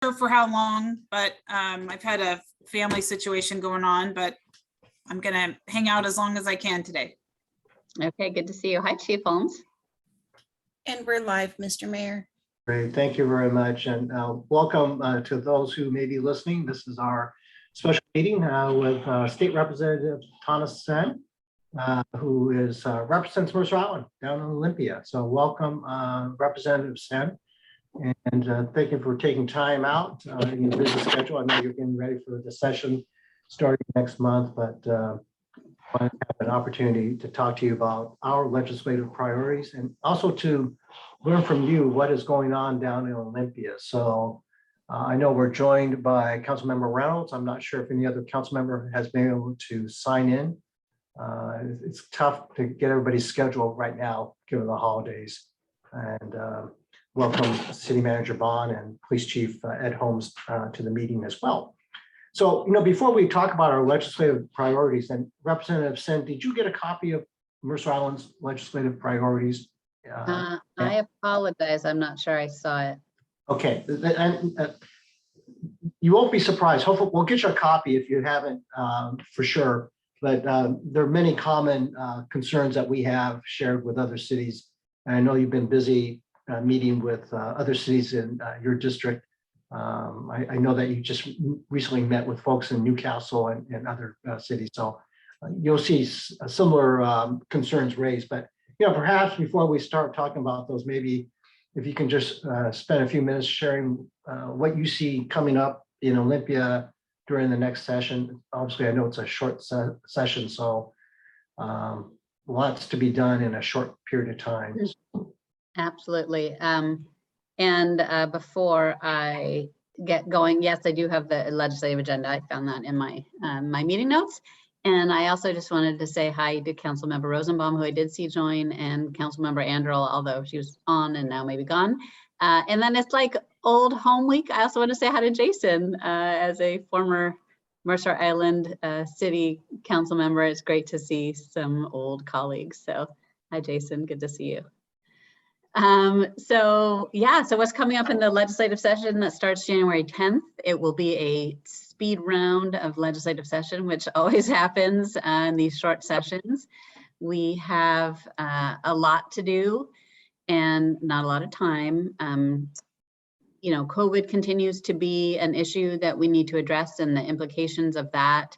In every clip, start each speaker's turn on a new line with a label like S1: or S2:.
S1: sure for how long, but I've had a family situation going on, but I'm gonna hang out as long as I can today.
S2: Okay, good to see you. Hi, Chief Holmes.
S3: And we're live, Mr. Mayor.
S4: Great, thank you very much, and welcome to those who may be listening. This is our special meeting with State Representative Thomas Senn, who represents Mercer Island down in Olympia. So welcome, Representative Senn, and thank you for taking time out in your busy schedule. I know you're getting ready for the session starting next month, but I want to have an opportunity to talk to you about our legislative priorities and also to learn from you what is going on down in Olympia. So I know we're joined by Councilmember Reynolds. I'm not sure if any other council member has been able to sign in. It's tough to get everybody's schedule right now, given the holidays. And welcome City Manager Bond and Police Chief Ed Holmes to the meeting as well. So, before we talk about our legislative priorities, and Representative Senn, did you get a copy of Mercer Island's legislative priorities?
S2: I apologize. I'm not sure I saw it.
S4: Okay, and you won't be surprised. Hopefully, we'll get you a copy if you haven't for sure. But there are many common concerns that we have shared with other cities. And I know you've been busy meeting with other cities in your district. I know that you just recently met with folks in Newcastle and other cities, so you'll see similar concerns raised. But perhaps before we start talking about those, maybe if you can just spend a few minutes sharing what you see coming up in Olympia during the next session. Obviously, I know it's a short session, so lots to be done in a short period of time.
S2: Absolutely. And before I get going, yes, I do have the legislative agenda. I found that in my my meeting notes. And I also just wanted to say hi to Councilmember Rosenbaum, who I did see join, and Councilmember Anderl, although she was on and now maybe gone. And then it's like old home week. I also want to say hi to Jason as a former Mercer Island City Council member. It's great to see some old colleagues. So hi, Jason. Good to see you. So what's coming up in the legislative session that starts January 10th, it will be a speed round of legislative session, which always happens in these short sessions. We have a lot to do and not a lot of time. COVID continues to be an issue that we need to address, and the implications of that,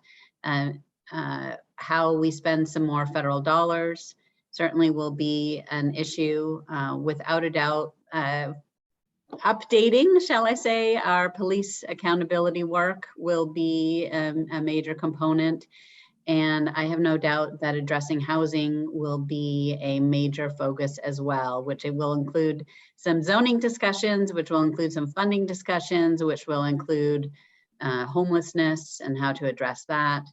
S2: how we spend some more federal dollars certainly will be an issue. Without a doubt, updating, shall I say, our police accountability work will be a major component. And I have no doubt that addressing housing will be a major focus as well, which it will include some zoning discussions, which will include some funding discussions, which will include homelessness and how to address that.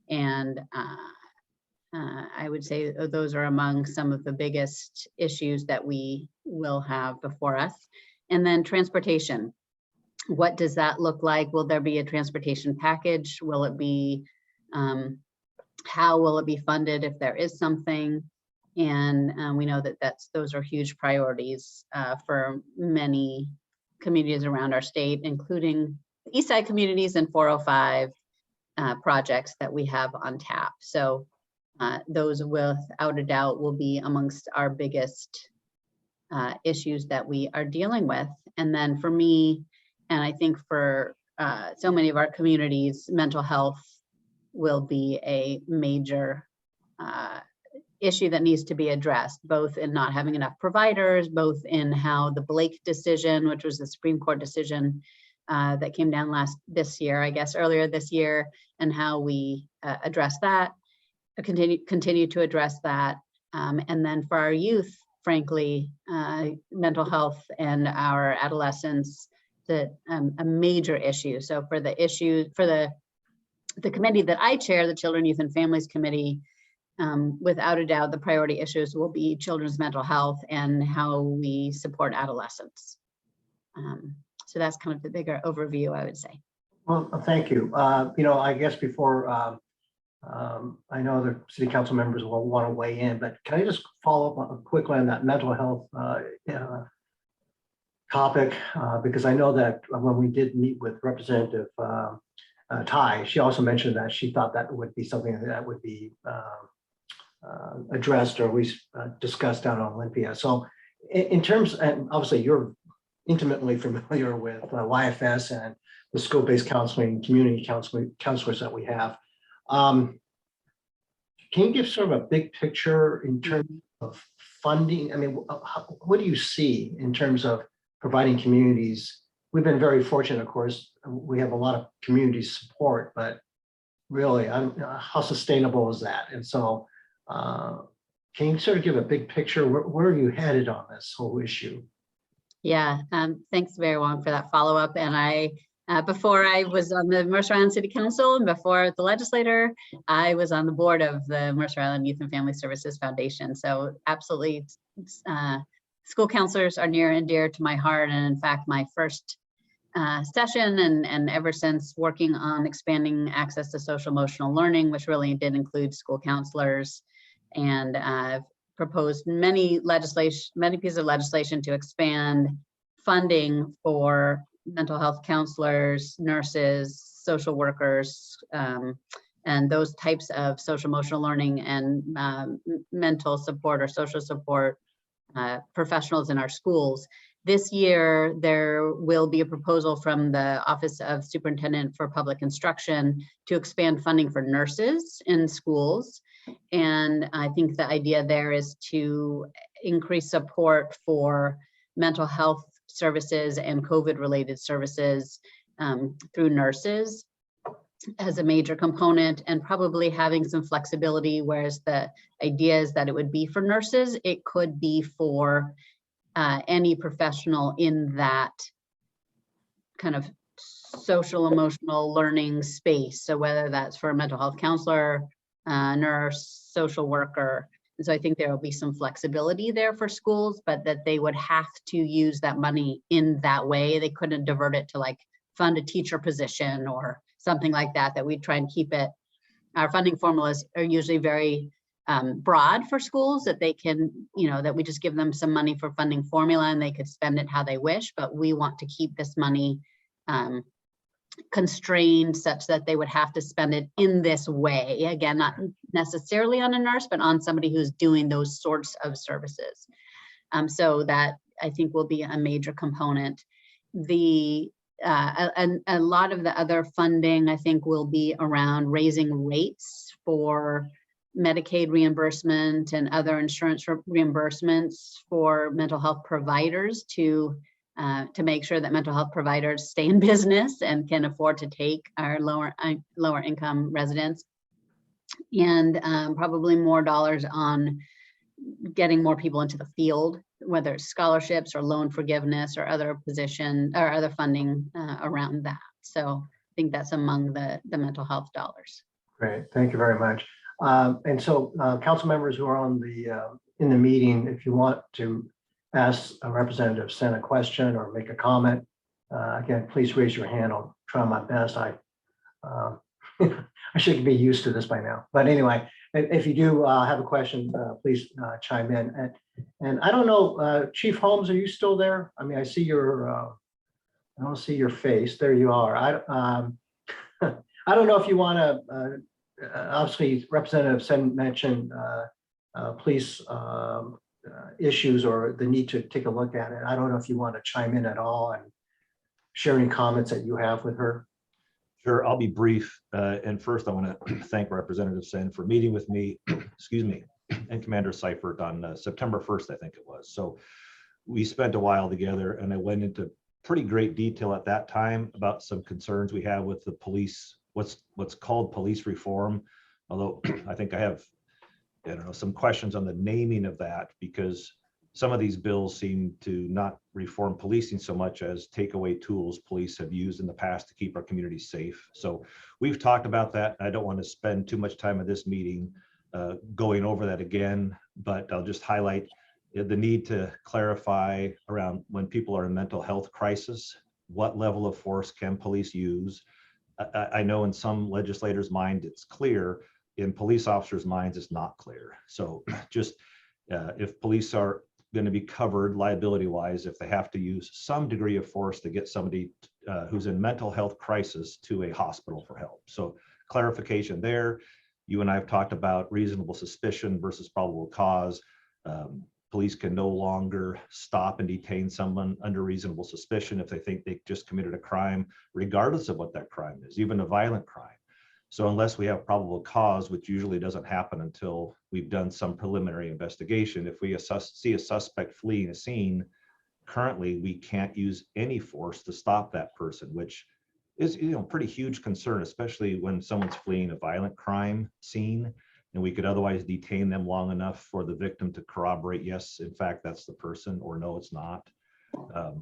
S2: And I would say those are among some of the biggest issues that we will have before us. And then transportation. What does that look like? Will there be a transportation package? Will it be, how will it be funded if there is something? And we know that those are huge priorities for many communities around our state, including the East Side communities and 405 projects that we have on tap. So those without a doubt will be amongst our biggest issues that we are dealing with. And then for me, and I think for so many of our communities, mental health will be a major issue that needs to be addressed, both in not having enough providers, both in how the Blake decision, which was the Supreme Court decision that came down earlier this year, and how we address that, continue to address that. And then for our youth, frankly, mental health and our adolescents, a major issue. So for the committee that I chair, the Children, Youth, and Families Committee, without a doubt, the priority issues will be children's mental health and how we support adolescents. So that's kind of the bigger overview, I would say.
S4: Well, thank you. I guess before I know other city council members will want to weigh in, but can I just follow up quickly on that mental health topic because I know that when we did meet with Representative Ty, she also mentioned that she thought that would be something that would be addressed or at least discussed down on Olympia. So in terms, and obviously you're intimately familiar with YFS and the school-based counseling, community counselors that we have. Can you give sort of a big picture in terms of funding? I mean, what do you see in terms of providing communities? We've been very fortunate, of course. We have a lot of community support, but really, how sustainable is that? And so, can you sort of give a big picture? Where are you headed on this whole issue?
S2: Yeah, thanks very Wong for that follow-up. And before I was on the Mercer Island City Council and before the legislator, I was on the board of the Mercer Island Youth and Family Services Foundation. So absolutely, school counselors are near and dear to my heart. And in fact, my first session and ever since working on expanding access to social emotional learning, which really did include school counselors, and I've proposed many pieces of legislation to expand funding for mental health counselors, nurses, social workers, and those types of social emotional learning and mental support or social support professionals in our schools. This year, there will be a proposal from the Office of Superintendent for Public Instruction to expand funding for nurses in schools. And I think the idea there is to increase support for mental health services and COVID-related services through nurses as a major component, and probably having some flexibility, whereas the idea is that it would be for nurses, it could be for any professional in that kind of social emotional learning space. So whether that's for a mental health counselor, nurse, social worker. And so I think there will be some flexibility there for schools, but that they would have to use that money in that way. They couldn't divert it to like fund a teacher position or something like that, that we try and keep it. Our funding formulas are usually very broad for schools, that they can, that we just give them some money for funding formula and they could spend it how they wish, but we want to keep this money constrained such that they would have to spend it in this way. Again, not necessarily on a nurse, but on somebody who's doing those sorts of services. So that I think will be a major component. And a lot of the other funding I think will be around raising rates for Medicaid reimbursement and other insurance reimbursements for mental health providers to make sure that mental health providers stay in business and can afford to take our lower income residents, and probably more dollars on getting more people into the field, whether it's scholarships or loan forgiveness or other position or other funding around that. So I think that's among the mental health dollars.
S4: Great, thank you very much. And so council members who are on in the meeting, if you want to ask a Representative Senn a question or make a comment, again, please raise your hand. I'll try my best. I should be used to this by now. But anyway, if you do have a question, please chime in. And I don't know, Chief Holmes, are you still there? I mean, I see I don't see your face. There you are. I don't know if you want to, obviously Representative Senn mentioned police issues or the need to take a look at it. I don't know if you want to chime in at all and share any comments that you have with her.
S5: Sure, I'll be brief. And first I want to thank Representative Senn for meeting with me, excuse me, and Commander Seifert on September 1st, I think it was. So we spent a while together and I went into pretty great detail at that time about some concerns we have with the police, what's called police reform. Although I think I have, some questions on the naming of that, because some of these bills seem to not reform policing so much as take away tools police have used in the past to keep our communities safe. So we've talked about that. I don't want to spend too much time at this meeting going over that again, but I'll just highlight the need to clarify around when people are in mental health crisis, what level of force can police use? I know in some legislators' mind it's clear, in police officers' minds it's not clear. So just if police are going to be covered liability wise if they have to use some degree of force to get somebody who's in mental health crisis to a hospital for help. So clarification there. You and I have talked about reasonable suspicion versus probable cause. Police can no longer stop and detain someone under reasonable suspicion if they think they just committed a crime, regardless of what that crime is, even a violent crime. So unless we have probable cause, which usually doesn't happen until we've done some preliminary investigation, if we see a suspect fleeing a scene, currently we can't use any force to stop that person, which is, pretty huge concern, especially when someone's fleeing a violent crime scene, and we could otherwise detain them long enough for the victim to corroborate, yes, in fact, that's the person, or no, it's not.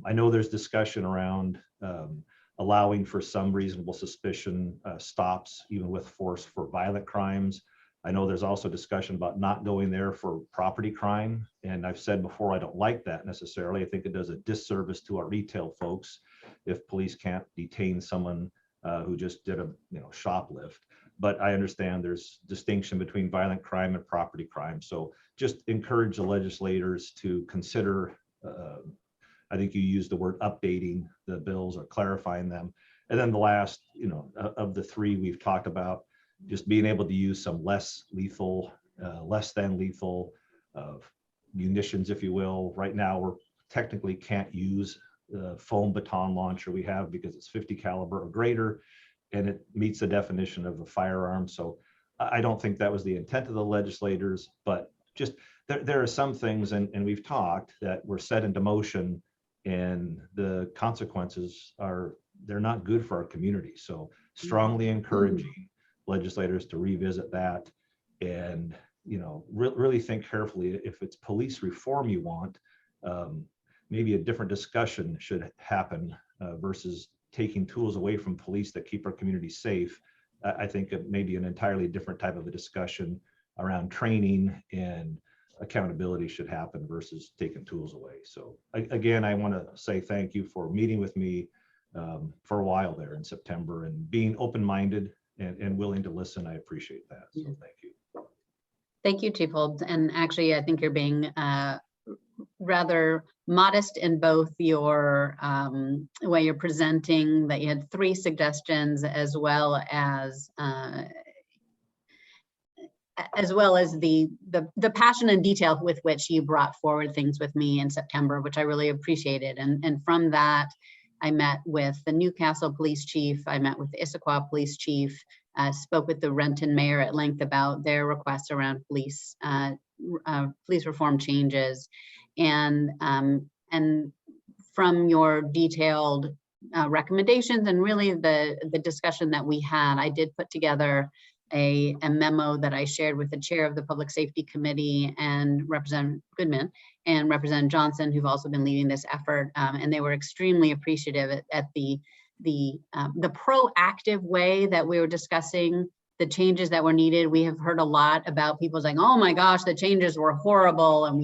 S5: I know there's discussion around allowing for some reasonable suspicion stops, even with force for violent crimes. I know there's also discussion about not going there for property crime. And I've said before, I don't like that necessarily. I think it does a disservice to our retail folks if police can't detain someone who just did a shoplift. But I understand there's distinction between violent crime and property crime. So just encourage the legislators to consider, I think you used the word updating the bills or clarifying them. And then the last, of the three we've talked about, just being able to use some less than lethal munitions, if you will. Right now, we're technically can't use the foam baton launcher we have because it's 50 caliber or greater, and it meets the definition of a firearm. So I don't think that was the intent of the legislators, but just there are some things, and we've talked, that were set into motion, and the consequences they're not good for our community. So strongly encouraging legislators to revisit that and really think carefully. If it's police reform you want, maybe a different discussion should happen versus taking tools away from police that keep our community safe. I think it may be an entirely different type of a discussion around training and accountability should happen versus taking tools away. So again, I want to say thank you for meeting with me for a while there in September and being open-minded and willing to listen. I appreciate that. So thank you.
S2: Thank you, Chief Holmes. And actually, I think you're being rather modest in both your way you're presenting, that you had 3 suggestions, as well as the passion and detail with which you brought forward things with me in September, which I really appreciated. And from that, I met with the Newcastle police chief, I met with the Issaquah police chief, spoke with the Renton mayor at length about their requests around police reform changes. And from your detailed recommendations and really the discussion that we had, I did put together a memo that I shared with the chair of the Public Safety Committee and Representative Goodman and Representative Johnson, who've also been leading this effort, and they were extremely appreciative at the proactive way that we were discussing the changes that were needed. We have heard a lot about people saying, "Oh my gosh, the changes were horrible, and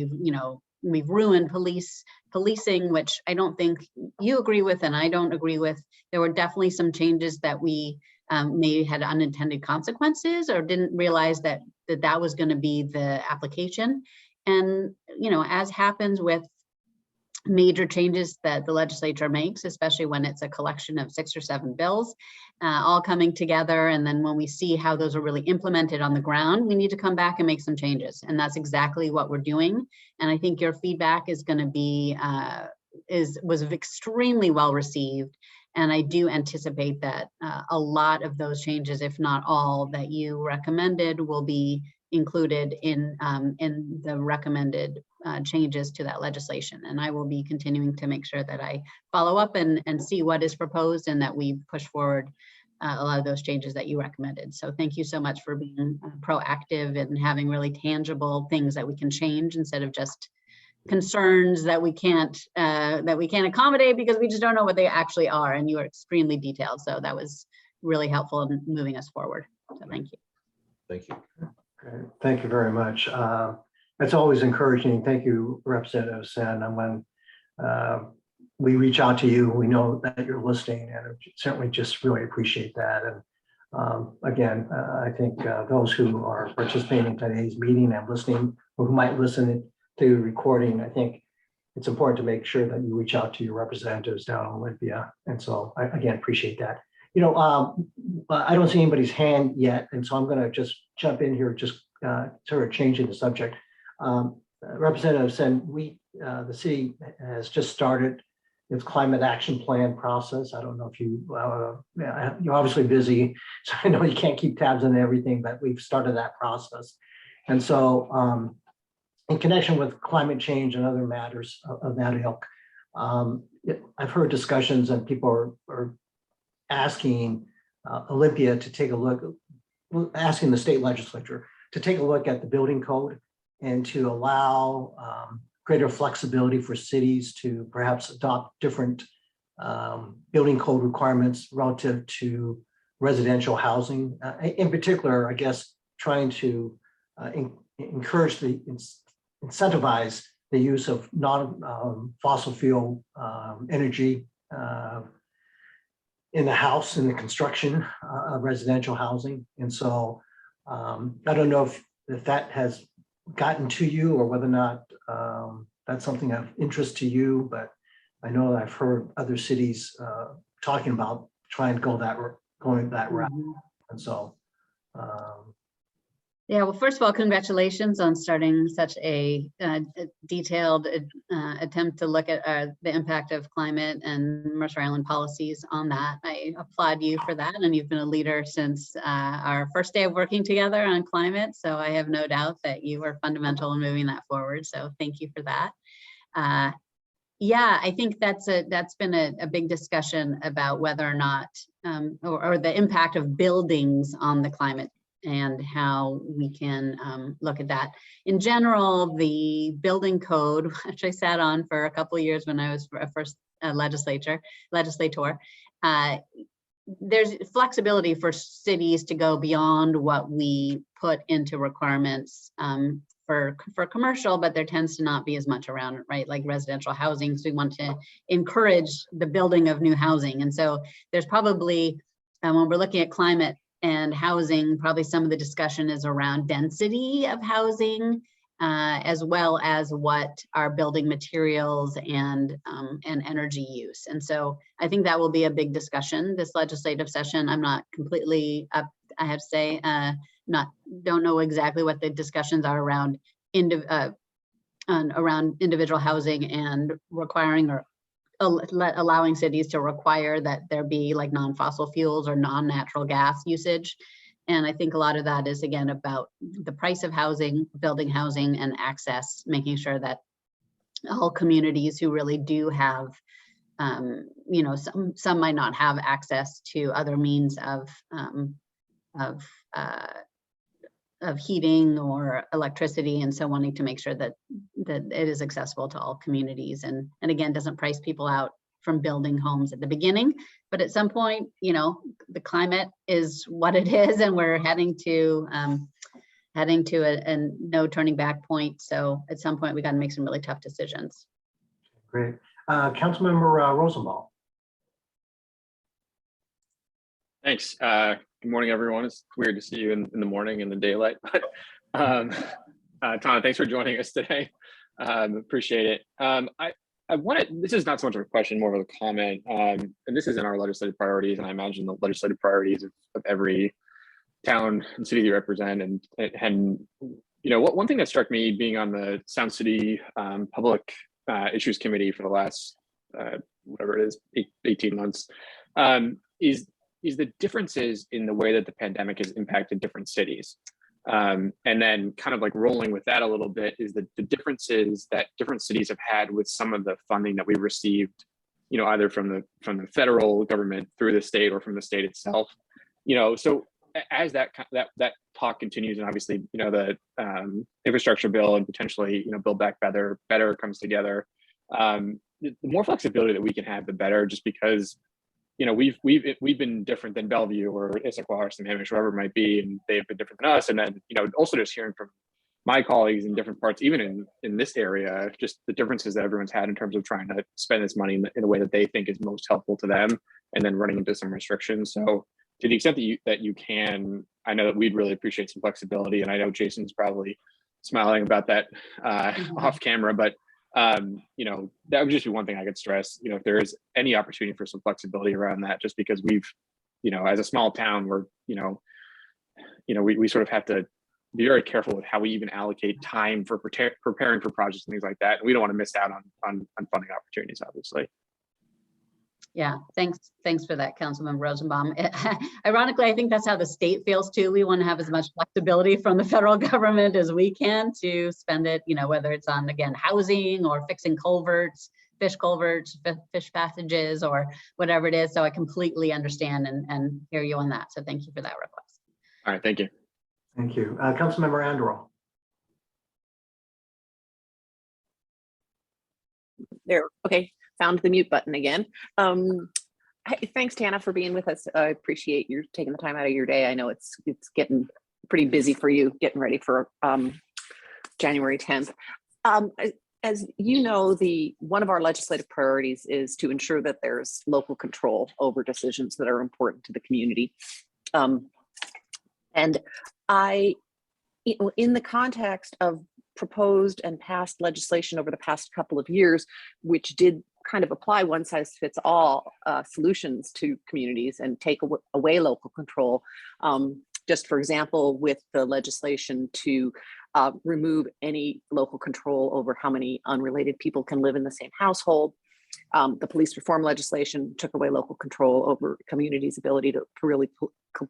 S2: we've ruined policing," which I don't think you agree with, and I don't agree with. There were definitely some changes that we maybe had unintended consequences or didn't realize that was going to be the application. And as happens with major changes that the legislature makes, especially when it's a collection of 6 or 7 bills all coming together, and then when we see how those are really implemented on the ground, we need to come back and make some changes. And that's exactly what we're doing. And I think your feedback is going to be was extremely well received. And I do anticipate that a lot of those changes, if not all, that you recommended will be included in the recommended changes to that legislation. And I will be continuing to make sure that I follow up and see what is proposed and that we push forward a lot of those changes that you recommended. So thank you so much for being proactive and having really tangible things that we can change instead of just concerns that we can't accommodate because we just don't know what they actually are. And you are extremely detailed. So that was really helpful in moving us forward. So thank you.
S5: Thank you.
S4: Okay, thank you very much. It's always encouraging. Thank you, Representative Senn. And when we reach out to you, we know that you're listening, and certainly just really appreciate that. And again, I think those who are participating in today's meeting and listening, or who might listen to recording, I think it's important to make sure that you reach out to your representatives down in Olympia. And so I, again, appreciate that. You know, I don't see anybody's hand yet. And so I'm going to just jump in here, just sort of changing the subject. Representative Senn, the city has just started its climate action plan process. I don't know if you're obviously busy, so I know you can't keep tabs on everything, but we've started that process. And so in connection with climate change and other matters of that ilk, I've heard discussions and people are asking Olympia to take a look, asking the state legislature to take a look at the building code and to allow greater flexibility for cities to perhaps adopt different building code requirements relative to residential housing. In particular, I guess, trying to encourage incentivize the use of non-fossil fuel energy in the house, in the construction of residential housing. And so I don't know if that has gotten to you or whether or not that's something of interest to you, but I know that I've heard other cities talking about trying to going that route. And so
S2: yeah, well, first of all, congratulations on starting such a detailed attempt to look at the impact of climate and Mercer Island policies on that. I applaud you for that, and you've been a leader since our first day of working together on climate, so I have no doubt that you were fundamental in moving that forward, so thank you for that. Yeah, I think that's been a big discussion about whether or not, or the impact of buildings on the climate and how we can look at that. In general, the building code, which I sat on for a couple of years when I was a first legislator, there's flexibility for cities to go beyond what we put into requirements for commercial, but there tends to not be as much around it, right? Like residential housing, so we want to encourage the building of new housing. And so there's probably, when we're looking at climate and housing, probably some of the discussion is around density of housing, as well as what are building materials and energy use. And so I think that will be a big discussion this legislative session. I'm not completely up, I have to say, don't know exactly what the discussions are around individual housing and requiring or allowing cities to require that there be like non-fossil fuels or non-natural gas usage. And I think a lot of that is, again, about the price of housing, building housing, and access, making sure that all communities who really do have, you know, some might not have access to other means of heating or electricity, and so wanting to make sure that it is accessible to all communities, and again, doesn't price people out from building homes at the beginning, but at some point, you know, the climate is what it is, and we're heading to a no turning back point. So at some point, we got to make some really tough decisions.
S4: great. Councilmember Rosenbaum.
S6: Thanks. Good morning, everyone. It's weird to see you in the morning in the daylight, but Tana, thanks for joining us today. Appreciate it. I wanted, this is not so much of a question, more of a comment, and this is in our legislative priorities, and I imagine the legislative priorities of every town and city you represent. And you know, one thing that struck me being on the Sound City Public Issues Committee for the last whatever it is, 18 months, is the differences in the way that the pandemic has impacted different cities. And then kind of like rolling with that a little bit is the differences that different cities have had with some of the funding that we received, you know, either from the federal government through the state or from the state itself. You know, so as that talk continues, and obviously, you know, the infrastructure bill and potentially, you know, Build Back Better comes together, the more flexibility that we can have, the better, just because, you know, we've been different than Bellevue or Issaquah or Sammamish, whoever it might be, and they've been different than us. And then, you know, also just hearing from my colleagues in different parts, even in this area, just the differences that everyone's had in terms of trying to spend this money in a way that they think is most helpful to them, and then running into some restrictions. So to the extent that you can, I know that we'd really appreciate some flexibility, and I know Jason's probably smiling about that
S2: Mhm.
S6: off camera, but you know, that would just be one thing I could stress. You know, if there is any opportunity for some flexibility around that, just because we've, you know, as a small town, we're, we sort of have to be very careful with how we even allocate time for preparing for projects and things like that. And we don't want to miss out on funding opportunities, obviously.
S2: Yeah, thanks for that, Councilmember Rosenbaum. Ironically, I think that's how the state feels too. We want to have as much flexibility from the federal government as we can to spend it, you know, whether it's on, again, housing or fixing culverts, fish passages, or whatever it is. So I completely understand and hear you on that. So thank you for that request.
S6: All right, thank you.
S4: Thank you. Councilmember Anderl.
S7: There, okay, found the mute button again. Thanks, Tana, for being with us. I appreciate you taking the time out of your day. I know it's getting pretty busy for you, getting ready for January 10th. As you know, one of our legislative priorities is to ensure that there's local control over decisions that are important to the community. And in the context of proposed and passed legislation over the past couple of years, which did kind of apply one size fits all solutions to communities and take away local control. Just for example, with the legislation to remove any local control over how many unrelated people can live in the same household. The police reform legislation took away local control over communities' ability to really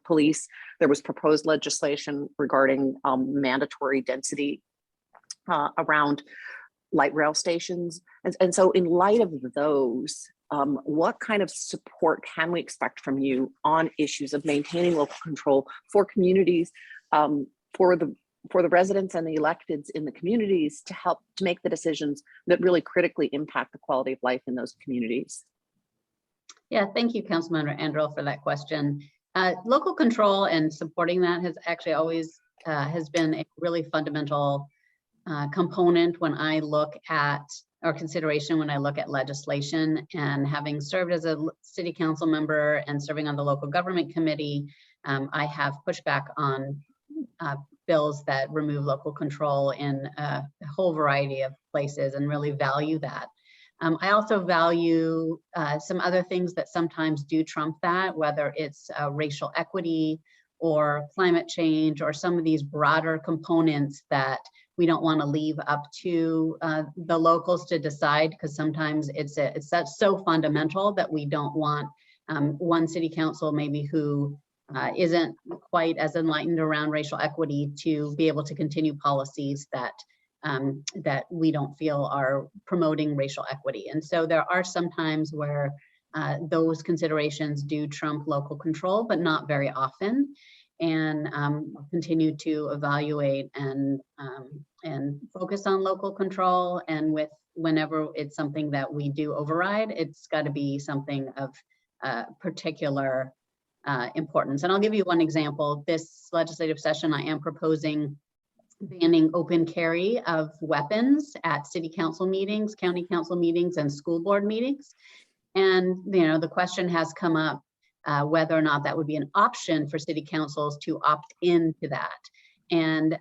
S7: police. There was proposed legislation regarding mandatory density around light rail stations. And so in light of those, what kind of support can we expect from you on issues of maintaining local control for communities, for the residents and the electeds in the communities to help to make the decisions that really critically impact the quality of life in those communities?
S2: Yeah, thank you, Councilmember Anderl, for that question. Local control and supporting that has actually always has been a really fundamental component when I look at, or consideration when I look at legislation. And having served as a city council member and serving on the local government committee, I have pushed back on bills that remove local control in a whole variety of places and really value that. I also value some other things that sometimes do trump that, whether it's racial equity or climate change or some of these broader components that we don't want to leave up to the locals to decide, because sometimes it's so fundamental that we don't want one city council maybe who isn't quite as enlightened around racial equity to be able to continue policies that that we don't feel are promoting racial equity. And so there are some times where those considerations do trump local control, but not very often. And continue to evaluate and focus on local control. And whenever it's something that we do override, it's got to be something of particular importance. And I'll give you one example. This legislative session, I am proposing banning open carry of weapons at city council meetings, county council meetings, and school board meetings. And the question has come up whether or not that would be an option for city councils to opt into that. And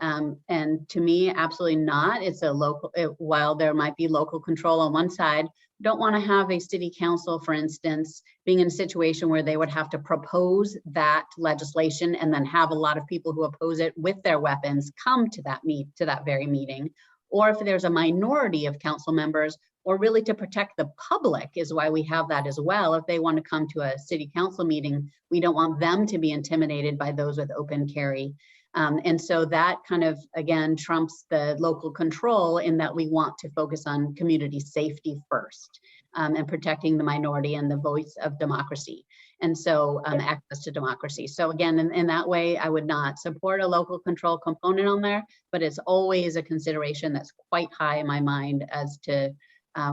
S2: to me, absolutely not. It's a local, while there might be local control on one side, don't want to have a city council, for instance, being in a situation where they would have to propose that legislation and then have a lot of people who oppose it with their weapons come to that very meeting. Or if there's a minority of council members, or really to protect the public is why we have that as well. If they want to come to a city council meeting, we don't want them to be intimidated by those with open carry. And so that kind of, again, trumps the local control in that we want to focus on community safety first and protecting the minority and the voice of democracy. And so access to democracy. So again, in that way, I would not support a local control component on there, but it's always a consideration that's quite high in my mind as to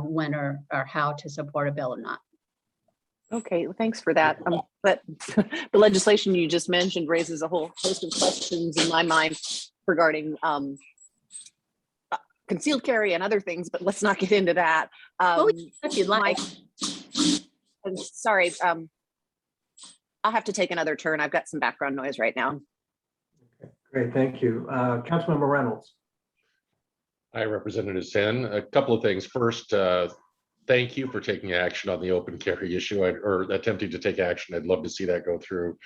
S2: when or how to support a bill or not.
S7: Okay, well, thanks for that. But the legislation you just mentioned raises a whole host of questions in my mind regarding concealed carry and other things, but let's not get into that.
S2: If you'd like.
S7: I'm sorry, I'll have to take another turn. I've got some background noise right now.
S4: Okay, great, thank you. Councilmember Reynolds.
S8: Hi, Representative Senn. A couple of things. First, thank you for taking action on the open carry issue or attempting to take action. I'd love to see that go through.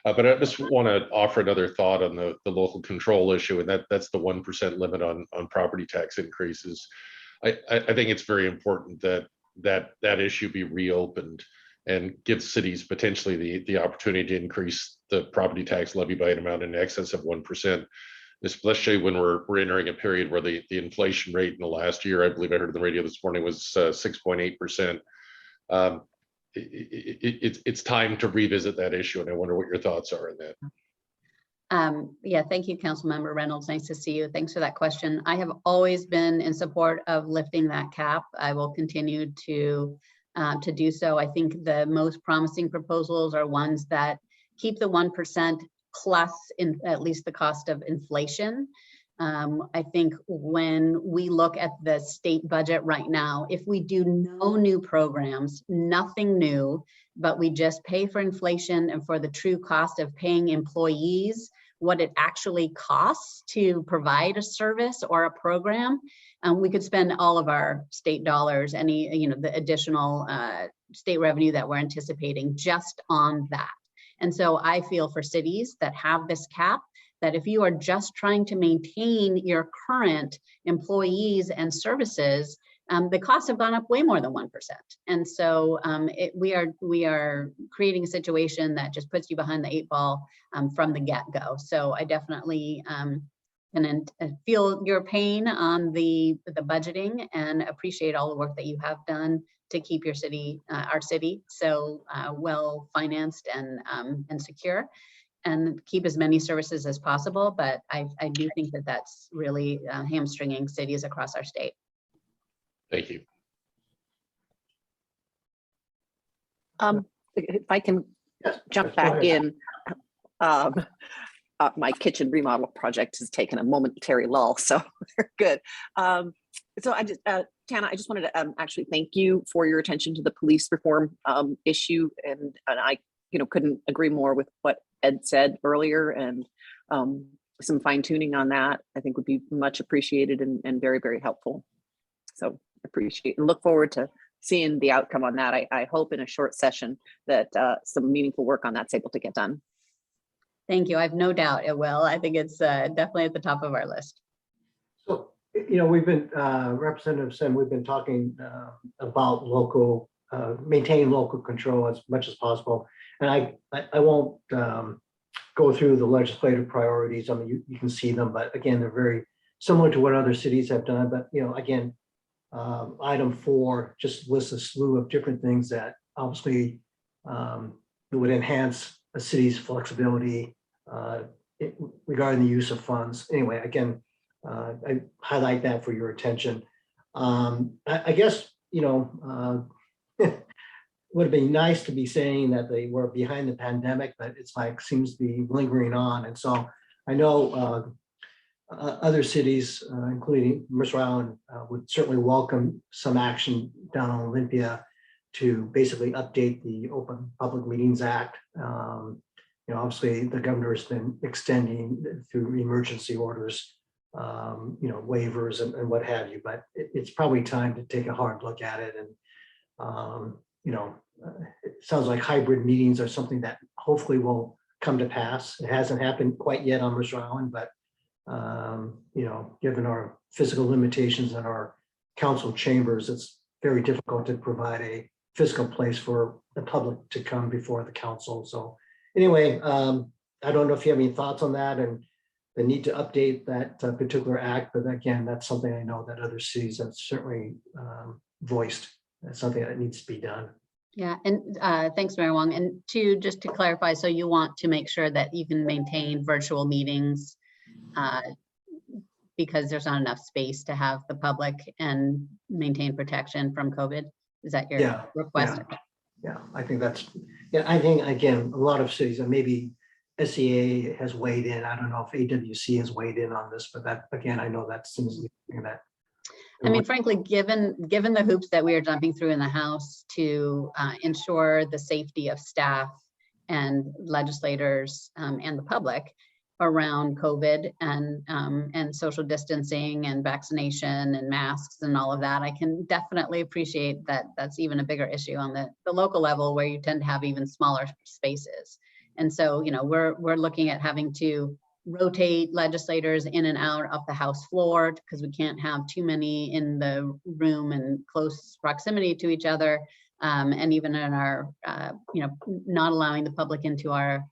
S8: But I just want to offer another thought on the local control issue, and that's the 1% limit on property tax increases. I think it's very important that issue be reopened and give cities potentially the opportunity to increase the property tax levy by an amount in excess of 1%. Especially when we're entering a period where the inflation rate in the last year, I believe I heard on the radio this morning, was 6.8%. It's time to revisit that issue, and I wonder what your thoughts are on that.
S2: Yeah, thank you, Councilmember Reynolds. Nice to see you. Thanks for that question. I have always been in support of lifting that cap. I will continue to do so. I think the most promising proposals are ones that keep the 1% plus in at least the cost of inflation. I think when we look at the state budget right now, if we do no new programs, nothing new, but we just pay for inflation and for the true cost of paying employees, what it actually costs to provide a service or a program, we could spend all of our state dollars, the additional state revenue that we're anticipating just on that. And so I feel for cities that have this cap, that if you are just trying to maintain your current employees and services, the costs have gone up way more than 1%. And so we are creating a situation that just puts you behind the 8 ball from the get-go. So I definitely can feel your pain on the budgeting and appreciate all the work that you have done to keep your city, our city, so well financed and secure, and keep as many services as possible. But I do think that that's really hamstringing cities across our state.
S8: Thank you.
S7: If I can jump back in, my kitchen remodel project has taken a momentary lull, so we're good. So I just, Tana, I just wanted to actually thank you for your attention to the police reform issue, and I, couldn't agree more with what Ed said earlier, and some fine tuning on that I think would be much appreciated and very, very helpful. So appreciate and look forward to seeing the outcome on that. I hope in a short session that some meaningful work on that's able to get done.
S2: Thank you. I have no doubt it will. I think it's definitely at the top of our list.
S4: So, we've been, Representative Senn, we've been talking about local, maintaining local control as much as possible. And I won't go through the legislative priorities. I mean, you can see them, but again, they're very similar to what other cities have done. But, again, item 4 just lists a slew of different things that obviously would enhance a city's flexibility regarding the use of funds. Anyway, again, I highlight that for your attention. I guess, would have been nice to be saying that they were behind the pandemic, but it's like seems to be lingering on. And so I know other cities, including Mercer Island, would certainly welcome some action down on Olympia to basically update the Open Public Meetings Act. Obviously the governor has been extending through emergency orders, waivers and what have you, but it's probably time to take a hard look at it. And, it sounds like hybrid meetings are something that hopefully will come to pass. It hasn't happened quite yet on Mercer Island, but, given our physical limitations in our council chambers, it's very difficult to provide a physical place for the public to come before the council. So anyway, I don't know if you have any thoughts on that and the need to update that particular act, but again, that's something I know that other cities have certainly voiced. That's something that needs to be done.
S2: Yeah, and thanks, Mayor Wong. And just to clarify, so you want to make sure that you can maintain virtual meetings because there's not enough space to have the public and maintain protection from COVID? Is that your request?
S4: Yeah, I think that's, I think, again, a lot of cities, and maybe SEA has weighed in. I don't know if AWC has weighed in on this, but that, again, I know that seems to be that.
S2: I mean, frankly, given the hoops that we are jumping through in the House to ensure the safety of staff and legislators and the public, around COVID and social distancing and vaccination and masks and all of that. I can definitely appreciate that that's even a bigger issue on the local level, where you tend to have even smaller spaces. And so, you know, we're looking at having to rotate legislators in and out of the House floor, because we can't have too many in the room in close proximity to each other. And even in our, you know, not allowing the public into our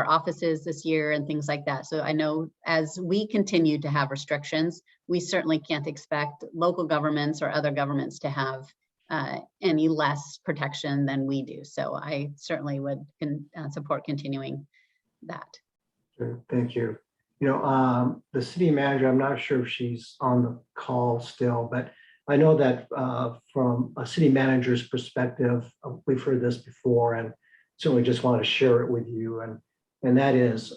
S2: offices this year and things like that. So I know as we continue to have restrictions, we certainly can't expect local governments or other governments to have any less protection than we do. So I certainly would support continuing that.
S4: Sure, thank you. You know, the city manager, I'm not sure if she's on the call still, but I know that from a city manager's perspective, we've heard this before, and certainly just want to share it with you. And that is,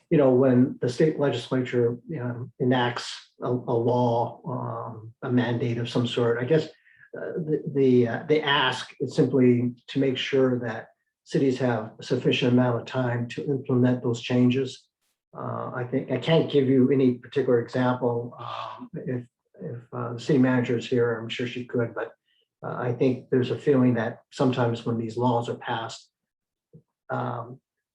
S4: you know, when the state legislature, you know, enacts a law, a mandate of some sort, I guess the ask is simply to make sure that cities have a sufficient amount of time to implement those changes. I think I can't give you any particular example. If the city manager is here, I'm sure she could, but I think there's a feeling that sometimes when these laws are passed,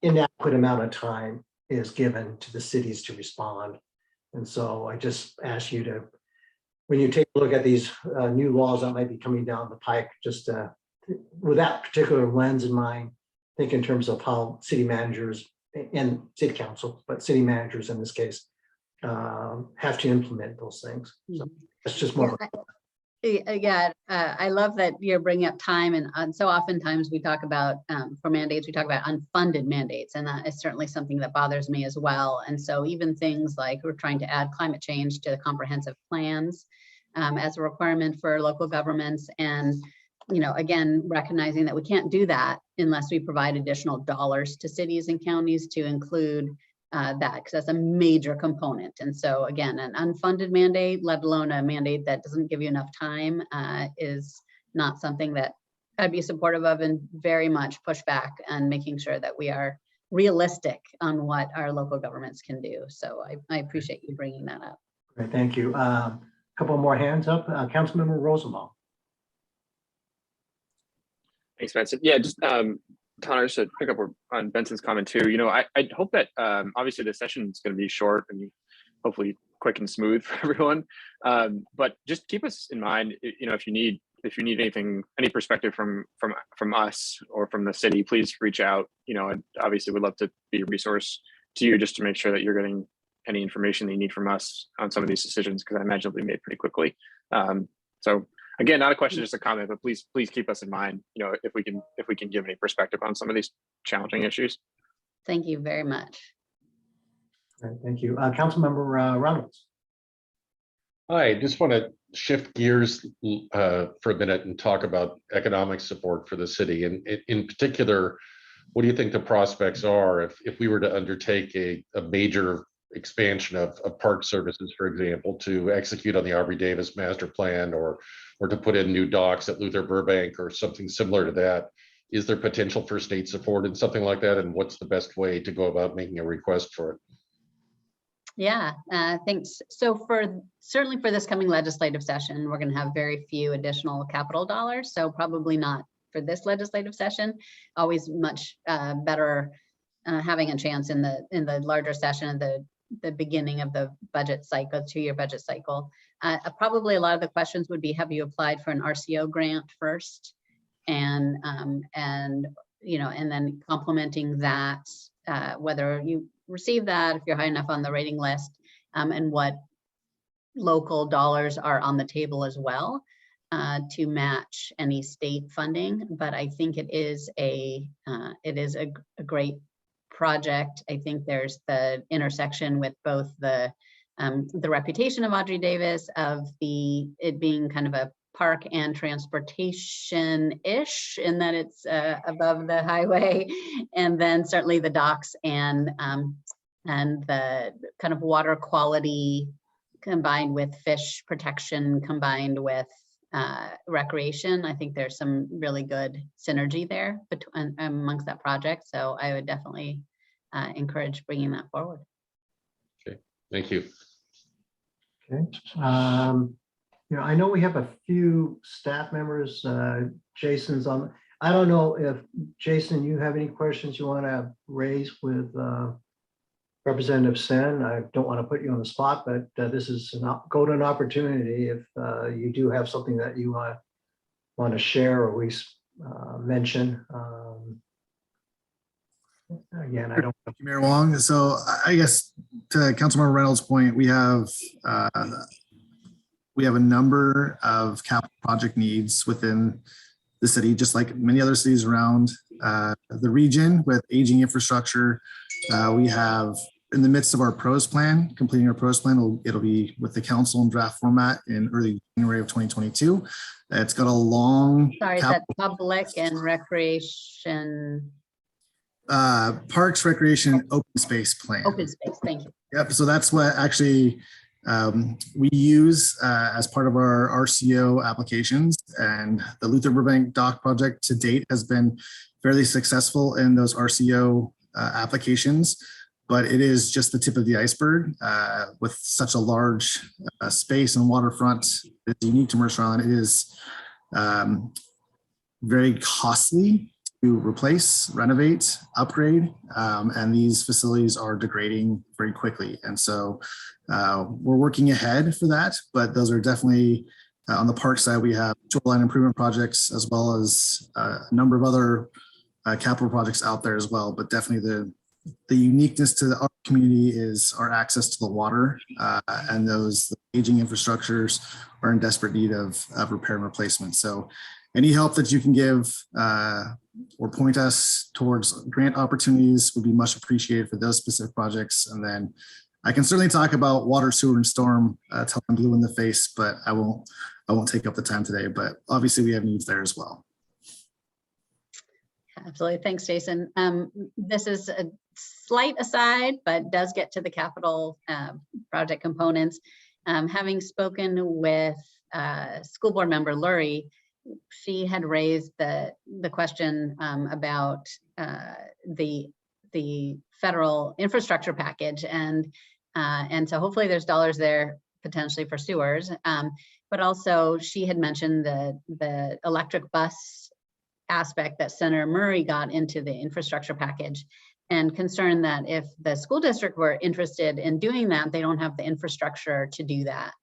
S4: inadequate amount of time is given to the cities to respond. And so I just ask you to, when you take a look at these new laws that might be coming down the pike, just with that particular lens in mind, think in terms of how city managers and city council, but city managers in this case, have to implement those things. So it's just more.
S2: Yeah, I love that you're bringing up time, and so oftentimes we talk about for mandates, we talk about unfunded mandates, and that is certainly something that bothers me as well. And so even things like we're trying to add climate change to the comprehensive plans as a requirement for local governments, and you know, again, recognizing that we can't do that unless we provide additional dollars to cities and counties to include that, because that's a major component. And so again, an unfunded mandate, let alone a mandate that doesn't give you enough time, is not something that I'd be supportive of, and very much push back on making sure that we are realistic on what our local governments can do. So I appreciate you bringing that up.
S4: Great, thank you. A couple more hands up. Councilmember Rosenbaum.
S6: Thanks, Benson. Yeah, just Tanner, just to pick up on Benson's comment too. You know, I hope that obviously the session is going to be short and hopefully quick and smooth for everyone. But just keep us in mind. You know, if you need anything, any perspective from us or from the city, please reach out. You know, and obviously we'd love to be a resource to you just to make sure that you're getting any information that you need from us on some of these decisions, because I imagine they'll be made pretty quickly. So. Again, not a question, just a comment, but please keep us in mind, you know, if we can give any perspective on some of these challenging issues.
S2: Thank you very much.
S4: All right, thank you. Councilmember Reynolds.
S8: Hi, just want to shift gears for a minute and talk about economic support for the city. And in particular, what do you think the prospects are if we were to undertake a major expansion of park services, for example, to execute on the Aubrey Davis master plan, or to put in new docks at Luther Burbank or something similar to that? Is there potential for state support in something like that? And what's the best way to go about making a request for it?
S2: Yeah, thanks. So certainly for this coming legislative session, we're going to have very few additional capital dollars. So probably not for this legislative session. Always much better having a chance in the larger session at the beginning of the budget cycle, 2-year budget cycle. Probably a lot of the questions would be, have you applied for an RCO grant first? And you know, and then complementing that, whether you receive that, if you're high enough on the rating list, and what local dollars are on the table as well to match any state funding. But I think it is a great project. I think there's the intersection with both the reputation of Audrey Davis, of it being kind of a park and transportation-ish, in that it's above the highway, and then certainly the docks and the kind of water quality combined with fish protection, combined with recreation. I think there's some really good synergy there amongst that project. So I would definitely encourage bringing that forward.
S8: Thank you.
S4: Okay. I know we have a few staff members. Jason's on. I don't know if, Jason, you have any questions you want to raise with Representative Senn. I don't want to put you on the spot, but this is a golden opportunity if you do have something that you want to share or at least mention. Again, I don't.
S9: Thank you, Mayor Wong. So I guess to Councilmember Reynolds' point, we have a number of capital project needs within the city, just like many other cities around the region with aging infrastructure. We have in the midst of our PROS plan, completing our PROS plan, it'll be with the council in draft format in early January of 2022. It's got a long.
S2: Sorry, that's public and recreation.
S9: Parks, recreation, open space plan.
S2: Open space, thank you.
S9: Yep, so that's what actually we use as part of our RCO applications, and the Luther Burbank Dock project to date has been fairly successful in those RCO applications, but it is just the tip of the iceberg with such a large space and waterfront that's unique to Mercer Island. It is very costly to replace, renovate, upgrade, and these facilities are degrading very quickly. And so we're working ahead for that, but those are definitely on the park side. We have shoreline improvement projects as well as a number of other capital projects out there as well. But definitely the uniqueness to our community is our access to the water, and those aging infrastructures are in desperate need of repair and replacement. So any help that you can give or point us towards grant opportunities would be much appreciated for those specific projects. And then I can certainly talk about water, sewer, and storm till I'm blue in the face, but I won't take up the time today. But obviously we have needs there as well.
S2: Absolutely. Thanks, Jason. This is a slight aside, but does get to the capital project components. Having spoken with school board member Lurie, she had raised the question about the federal infrastructure package, and so hopefully there's dollars there potentially for sewers, but also she had mentioned the electric bus aspect that Senator Murray got into the infrastructure package, and concerned that if the school district were interested in doing that, they don't have the infrastructure to do that,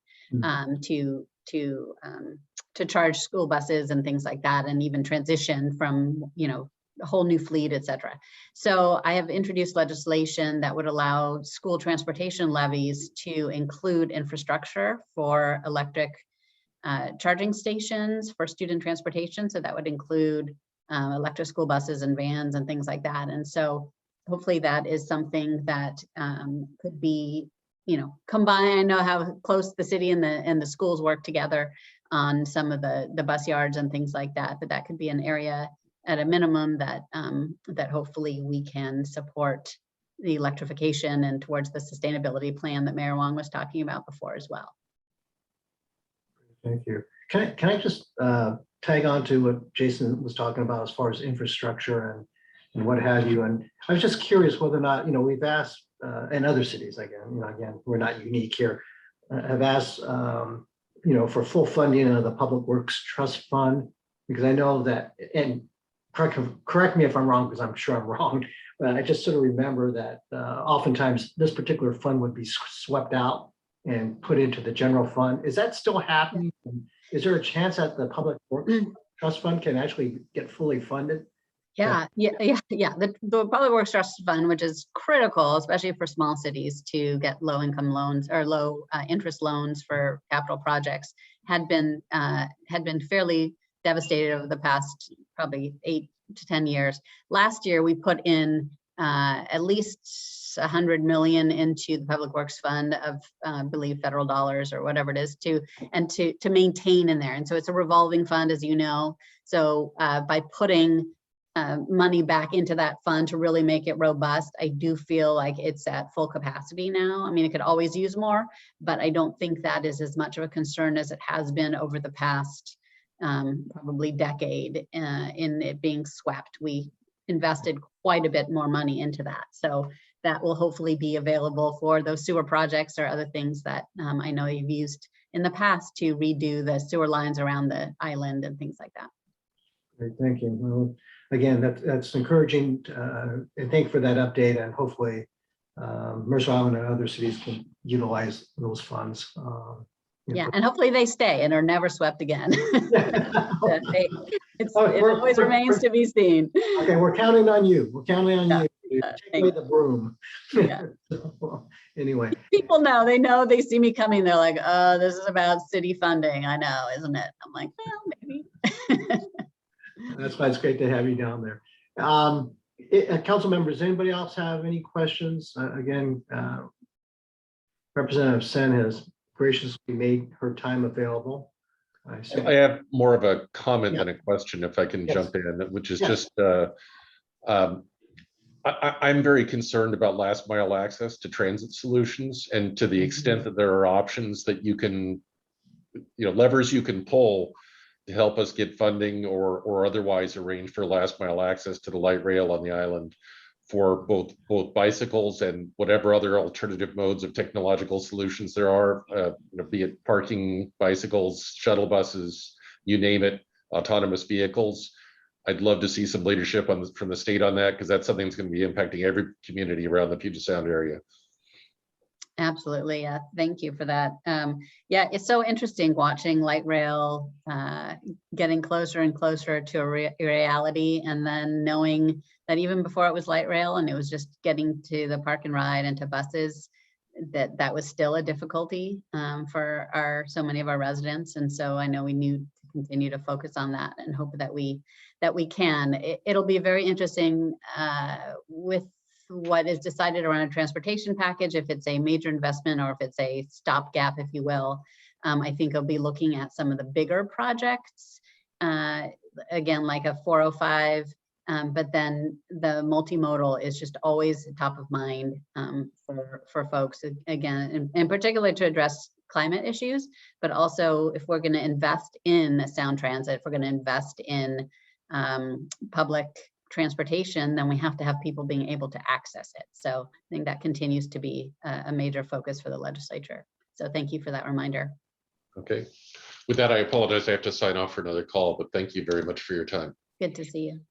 S2: to charge school buses and things like that, and even transition from, a whole new fleet, et cetera. So I have introduced legislation that would allow school transportation levies to include infrastructure for electric charging stations for student transportation. So that would include electric school buses and vans and things like that. And so hopefully that is something that could be, combined. I know how close the city and the schools work together on some of the bus yards and things like that, but that could be an area at a minimum that that hopefully we can support the electrification and towards the sustainability plan that Mayor Wong was talking about before as well.
S4: Thank you. Can I just tag on to what Jason was talking about as far as infrastructure and what have you? And I was just curious whether or not, we've asked in other cities, again, we're not unique here, have asked, for full funding of the Public Works Trust Fund, because I know that, and correct me if I'm wrong, because I'm sure I'm wrong, but I just sort of remember that oftentimes this particular fund would be swept out and put into the general fund. Is that still happening? Is there a chance that the Public Works Trust Fund can actually get fully funded?
S2: Yeah. The Public Works Trust Fund, which is critical, especially for small cities, to get low income loans or low interest loans for capital projects, had been fairly devastated over the past probably 8 to 10 years. Last year, we put in at least 100 million into the Public Works Fund of, I believe, federal dollars or whatever it is to maintain in there. And so it's a revolving fund, as you know. So by putting money back into that fund to really make it robust, I do feel like it's at full capacity now. I mean, it could always use more, but I don't think that is as much of a concern as it has been over the past probably decade in it being swept. We invested quite a bit more money into that. So that will hopefully be available for those sewer projects or other things that I know you've used in the past to redo the sewer lines around the island and things like that.
S4: Great, thank you. Well, again, that's encouraging, and thank you for that update, and hopefully Mercer Island and other cities can utilize those funds.
S2: Yeah, and hopefully they stay and are never swept again. It always remains to be seen.
S4: Okay, we're counting on you. We're counting on you to take away the broom.
S2: Yeah.
S4: So, anyway.
S2: People know, they see me coming. They're like, oh, this is about city funding. I know, isn't it? I'm like, well, maybe.
S4: That's why it's great to have you down there. Council members, anybody else have any questions? Again, Representative Senn has graciously made her time available.
S8: I have more of a comment than a question, if I can jump in, which is just, I'm very concerned about last mile access to transit solutions, and to the extent that there are options that you can, levers you can pull to help us get funding or otherwise arrange for last mile access to the light rail on the island for both bicycles and whatever other alternative modes of technological solutions there are, be it parking, bicycles, shuttle buses, you name it, autonomous vehicles. I'd love to see some leadership from the state on that, because that's something that's going to be impacting every community around the Puget Sound area.
S2: Absolutely. Yeah. Thank you for that. Yeah, it's so interesting watching light rail getting closer and closer to a reality, and then knowing that even before it was light rail and it was just getting to the park and ride and to buses, that was still a difficulty for so many of our residents. And so I know we need to continue to focus on that and hope that we can. It'll be very interesting with what is decided around a transportation package, if it's a major investment or if it's a stopgap, if you will. I think I'll be looking at some of the bigger projects, again, like a 405, but then the multimodal is just always top of mind for folks, again, in particular to address climate issues, but also if we're going to invest in sound transit, if we're going to invest in public transportation, then we have to have people being able to access it. So I think that continues to be a major focus for the legislature. So thank you for that reminder.
S8: Okay. With that, I apologize. I have to sign off for another call, but thank you very much for your time.
S2: Good to see you.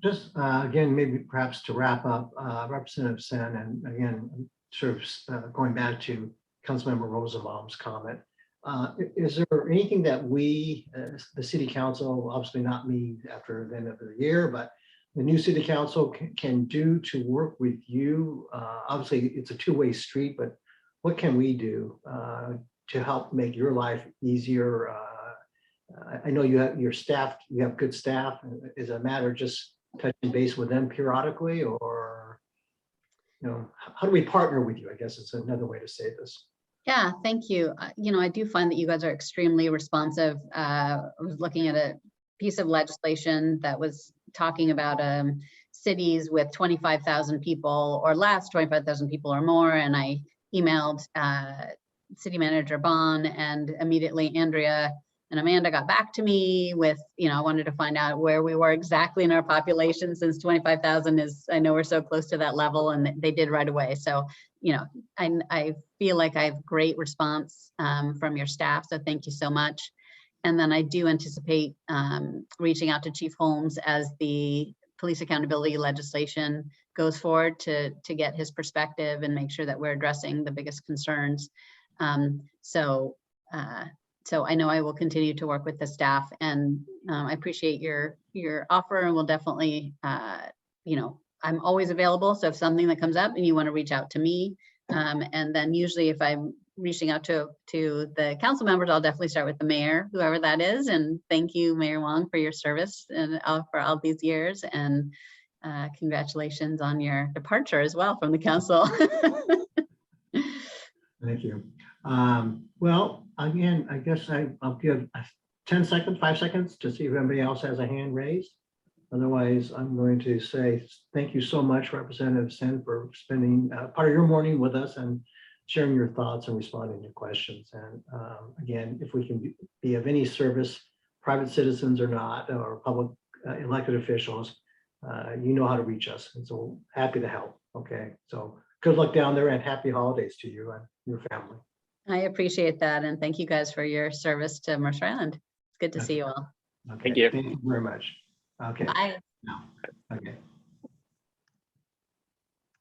S4: Just again, maybe perhaps to wrap up, Representative Senn, and again, sort of going back to Councilmember Rosenbaum's comment, is there anything that we, the City Council, obviously not me after the end of the year, but the new City Council can do to work with you? Obviously, it's a two-way street, but what can we do to help make your life easier? I know you have your staff, you have good staff. Is it a matter of just touching base with them periodically, or, how do we partner with you? I guess it's another way to say this.
S2: Yeah, thank you. I do find that you guys are extremely responsive. I was looking at a piece of legislation that was talking about cities with 25,000 people or less, 25,000 people or more, and I emailed City Manager Bond, and immediately Andrea and Amanda got back to me with, I wanted to find out where we were exactly in our population, since 25,000 is, I know we're so close to that level, and they did right away. So, I feel like I have great response from your staff. So thank you so much. And then I do anticipate reaching out to Chief Holmes as the police accountability legislation goes forward to get his perspective and make sure that we're addressing the biggest concerns. So I know I will continue to work with the staff, and I appreciate your offer, and we'll definitely, I'm always available. So if something that comes up and you want to reach out to me, and then usually if I'm reaching out to the council members, I'll definitely start with the mayor, whoever that is. And thank you, Mayor Wong, for your service and for all these years. And congratulations on your departure as well from the council.
S4: Thank you. Well, again, I guess I'll give 10 seconds, 5 seconds to see if anybody else has a hand raised. Otherwise, I'm going to say thank you so much, Representative Senn, for spending part of your morning with us and sharing your thoughts and responding to questions. And again, if we can be of any service, private citizens or not, or public elected officials, you know how to reach us. And so happy to help. Okay. So good luck down there and happy holidays to you and your family.
S2: I appreciate that. And thank you guys for your service to Mercer Island. It's good to see you all.
S4: Okay.
S6: Thank you.
S4: Thank you very much. Okay.
S2: Bye.
S4: Okay.